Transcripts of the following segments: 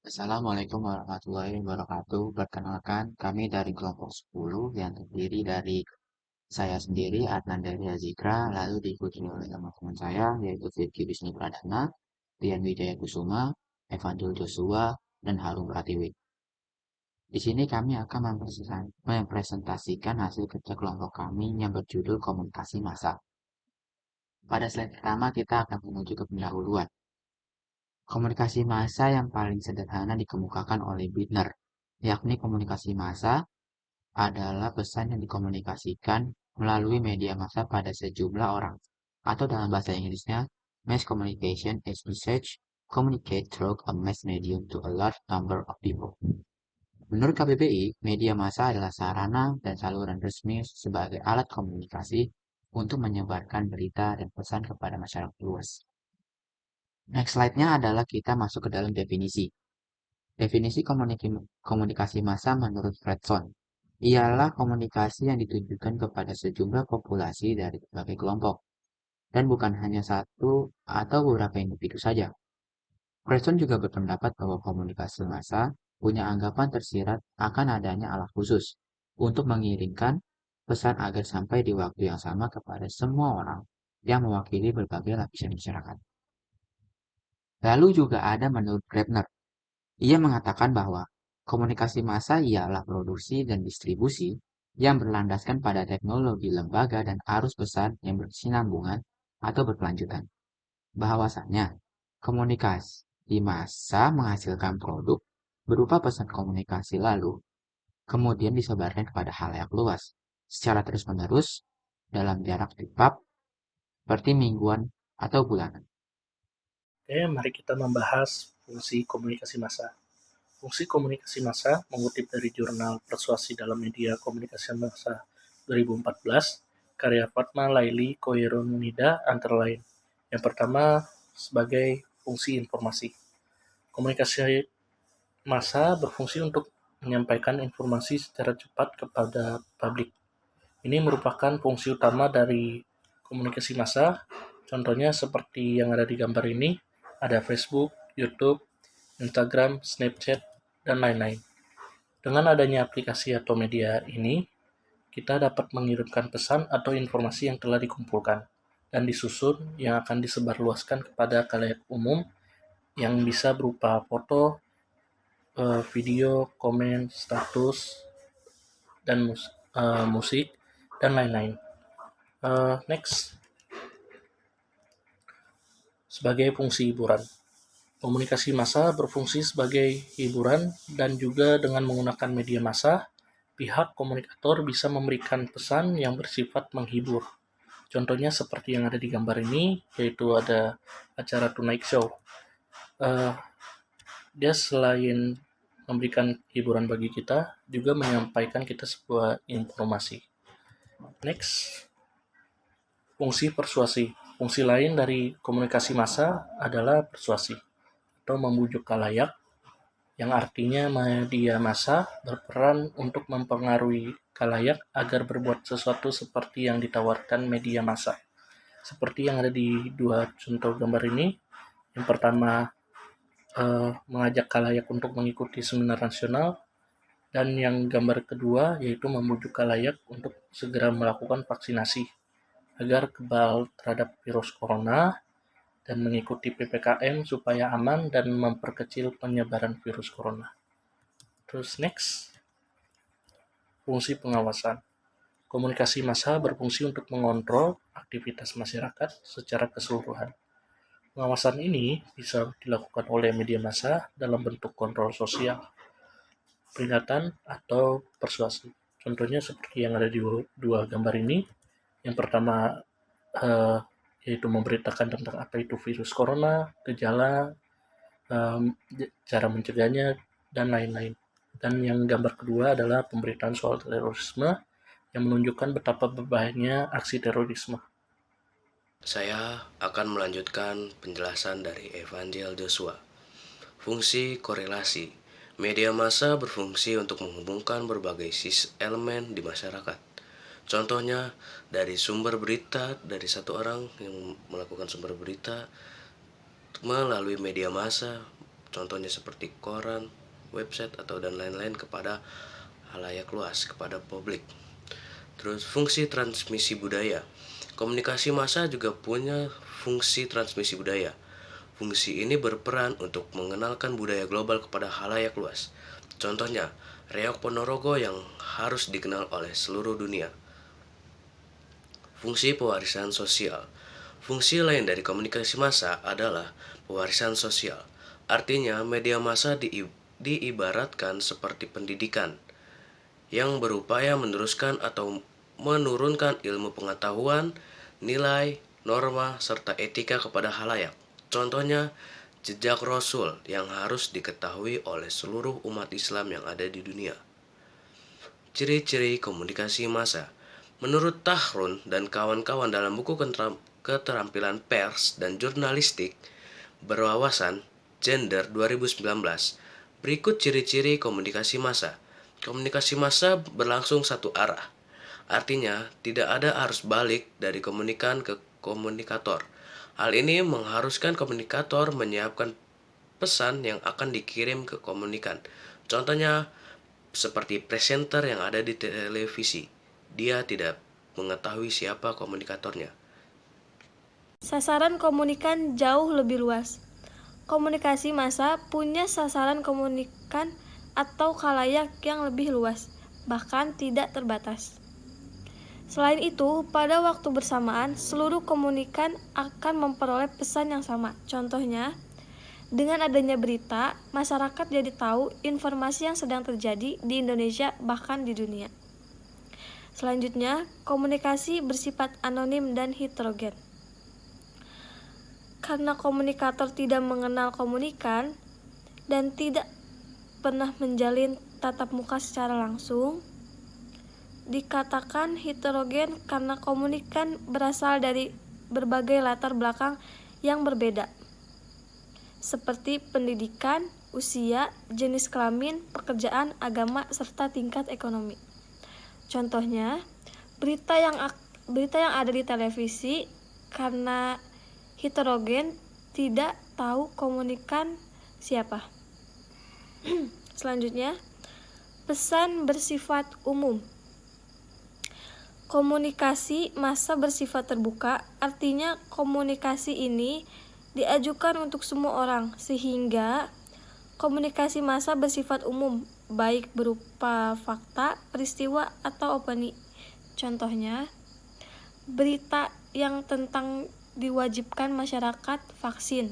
Assalamualaikum warahmatullahi wabarakatuh. Perkenalkan, kami dari kelompok 10 yang terdiri dari saya sendiri, Adnan dari Azikra, lalu diikuti oleh teman-teman saya, yaitu Fikri Bisni Pradana, Rian Wijaya Kusuma, Evanil Joshua, dan Harun Pratiwi. Di sini kami akan mempresentasikan hasil kerja kelompok kami yang berjudul Komunikasi Massa. Pada slide pertama, kita akan menuju ke pendahuluan. Komunikasi massa yang paling sederhana dikemukakan oleh Bittner, yakni komunikasi massa adalah pesan yang dikomunikasikan melalui media massa pada sejumlah orang, atau dalam bahasa Inggrisnya, mass communication is message communicate through a mass medium to a large number of people. Menurut KBBI, media massa adalah sarana dan saluran resmi sebagai alat komunikasi untuk menyebarkan berita dan pesan kepada masyarakat luas. Next slide-nya adalah kita masuk ke dalam definisi. Definisi komunikasi massa menurut Fredson ialah komunikasi yang ditujukan kepada sejumlah populasi dari berbagai kelompok, dan bukan hanya satu atau beberapa individu saja. Fredson juga berpendapat bahwa komunikasi massa punya anggapan tersirat akan adanya alat khusus untuk mengirimkan pesan agar sampai di waktu yang sama kepada semua orang yang mewakili berbagai lapisan masyarakat. Lalu juga ada menurut Graebner. Ia mengatakan bahwa komunikasi massa ialah produksi dan distribusi yang berlandaskan pada teknologi lembaga dan arus pesan yang berkesinambungan atau berkelanjutan. Bahwasanya, komunikasi massa menghasilkan produk berupa pesan komunikasi lalu kemudian disebarkan kepada halayak luas secara terus-menerus dalam jarak cepat seperti mingguan atau bulanan. Oke, mari kita membahas fungsi komunikasi massa. Fungsi komunikasi massa mengutip dari jurnal Persuasi dalam Media Komunikasi Massa 2014, karya Fatma Laili Koirunida antara lain. Yang pertama, sebagai fungsi informasi. Komunikasi massa berfungsi untuk menyampaikan informasi secara cepat kepada publik. Ini merupakan fungsi utama dari komunikasi massa. Contohnya seperti yang ada di gambar ini, ada Facebook, YouTube, Instagram, Snapchat, dan lain-lain. Dengan adanya aplikasi atau media ini, kita dapat mengirimkan pesan atau informasi yang telah dikumpulkan dan disusun yang akan disebarluaskan kepada khalayak umum yang bisa berupa foto, video, komen, status, dan musik, dan lain-lain. Next, sebagai fungsi hiburan. Komunikasi massa berfungsi sebagai hiburan dan juga dengan menggunakan media massa, pihak komunikator bisa memberikan pesan yang bersifat menghibur. Contohnya seperti yang ada di gambar ini, yaitu ada acara Tonight Show. Dia selain memberikan hiburan bagi kita, juga menyampaikan kita sebuah informasi. Next, fungsi persuasi. Fungsi lain dari komunikasi massa adalah persuasi atau membujuk khalayak, yang artinya media massa berperan untuk mempengaruhi khalayak agar berbuat sesuatu seperti yang ditawarkan media massa. Seperti yang ada di dua contoh gambar ini. Yang pertama, mengajak khalayak untuk mengikuti seminar nasional, dan yang gambar kedua yaitu membujuk khalayak untuk segera melakukan vaksinasi agar kebal terhadap virus corona dan mengikuti PPKM supaya aman dan memperkecil penyebaran virus corona. Terus next, fungsi pengawasan. Komunikasi massa berfungsi untuk mengontrol aktivitas masyarakat secara keseluruhan. Pengawasan ini bisa dilakukan oleh media massa dalam bentuk kontrol sosial, peringatan, atau persuasi. Contohnya seperti yang ada di dua gambar ini. Yang pertama, yaitu memberitakan tentang apa itu virus corona, gejala, cara mencegahnya, dan lain-lain. Dan yang gambar kedua adalah pemberitaan soal terorisme yang menunjukkan betapa berbahayanya aksi terorisme. Saya akan melanjutkan penjelasan dari Evanil Joshua. Fungsi korelasi. Media massa berfungsi untuk menghubungkan berbagai elemen di masyarakat. Contohnya dari sumber berita, dari satu orang yang melakukan sumber berita melalui media massa. contohnya seperti koran, website, atau dan lain-lain kepada halayak luas, kepada publik. Terus fungsi transmisi budaya. Komunikasi massa juga punya fungsi transmisi budaya. Fungsi ini berperan untuk mengenalkan budaya global kepada halayak luas. Contohnya, Reok Ponorogo yang harus dikenal oleh seluruh dunia. Fungsi pewarisan sosial. Fungsi lain dari komunikasi massa adalah pewarisan sosial. Artinya, media massa diibaratkan seperti pendidikan yang berupaya meneruskan atau menurunkan ilmu pengetahuan, nilai, norma, serta etika kepada halayak. Contohnya, jejak Rasul yang harus diketahui oleh seluruh umat Islam yang ada di dunia. Ciri-ciri komunikasi massa. Menurut Tahrun dan kawan-kawan dalam buku Keterampilan Pers dan Jurnalistik Berwawasan Gender 2019, berikut ciri-ciri komunikasi massa. Komunikasi massa berlangsung satu arah. Artinya, tidak ada arus balik dari komunikan ke komunikator. Hal ini mengharuskan komunikator menyiapkan pesan yang akan dikirim ke komunikan. Contohnya, seperti presenter yang ada di televisi. Dia tidak mengetahui siapa komunikatornya. Sasaran komunikan jauh lebih luas. Komunikasi massa punya sasaran komunikan atau khalayak yang lebih luas, bahkan tidak terbatas. Selain itu, pada waktu bersamaan, seluruh komunikan akan memperoleh pesan yang sama. Contohnya, dengan adanya berita, masyarakat jadi tahu informasi yang sedang terjadi di Indonesia bahkan di dunia. Selanjutnya, komunikasi bersifat anonim dan heterogen. Karena komunikator tidak mengenal komunikan dan tidak pernah menjalin tatap muka secara langsung, dikatakan heterogen karena komunikan berasal dari berbagai latar belakang yang berbeda, seperti pendidikan, usia, jenis kelamin, pekerjaan, agama, serta tingkat ekonomi. Contohnya, berita yang ada di televisi karena heterogen tidak tahu komunikan siapa. Selanjutnya, pesan bersifat umum. Komunikasi massa bersifat terbuka, artinya komunikasi ini diajukan untuk semua orang, sehingga komunikasi massa bersifat umum, baik berupa fakta, peristiwa, atau opini. Contohnya, berita yang tentang diwajibkan masyarakat vaksin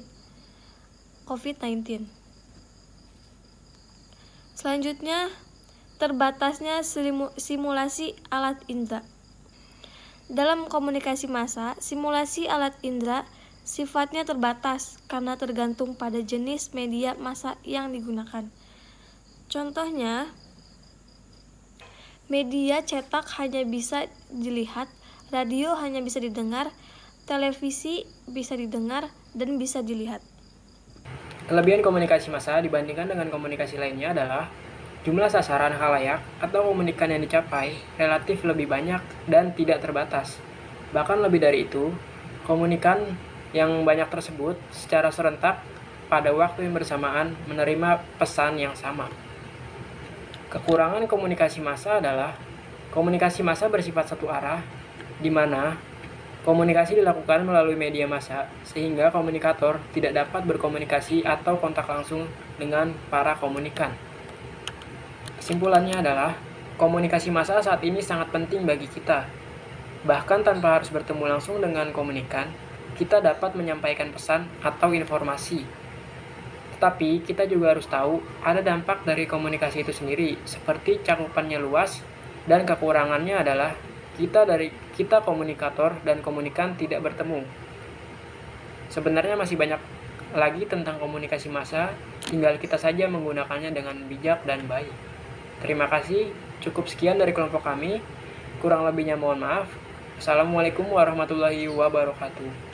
COVID-19. Selanjutnya, terbatasnya simulasi alat indera. Dalam komunikasi massa, simulasi alat indera sifatnya terbatas karena tergantung pada jenis media massa yang digunakan. Contohnya, media cetak hanya bisa dilihat, radio hanya bisa didengar, televisi bisa didengar dan bisa dilihat. Kelebihan komunikasi massa dibandingkan dengan komunikasi lainnya adalah jumlah sasaran khalayak atau komunikan yang dicapai relatif lebih banyak dan tidak terbatas. Bahkan lebih dari itu, komunikan yang banyak tersebut secara serentak pada waktu yang bersamaan menerima pesan yang sama. Kekurangan komunikasi massa adalah komunikasi massa bersifat satu arah, di mana komunikasi dilakukan melalui media massa, sehingga komunikator tidak dapat berkomunikasi atau kontak langsung dengan para komunikan. Kesimpulannya adalah, komunikasi massa saat ini sangat penting bagi kita. Bahkan tanpa harus bertemu langsung dengan komunikan, kita dapat menyampaikan pesan atau informasi. Tetapi kita juga harus tahu ada dampak dari komunikasi itu sendiri, seperti cakupannya luas, dan kekurangannya adalah kita komunikator dan komunikan tidak bertemu. Sebenarnya masih banyak lagi tentang komunikasi massa, tinggal kita saja menggunakannya dengan bijak dan baik. Terima kasih, cukup sekian dari kelompok kami. Kurang lebihnya mohon maaf. Assalamualaikum warahmatullahi wabarakatuh.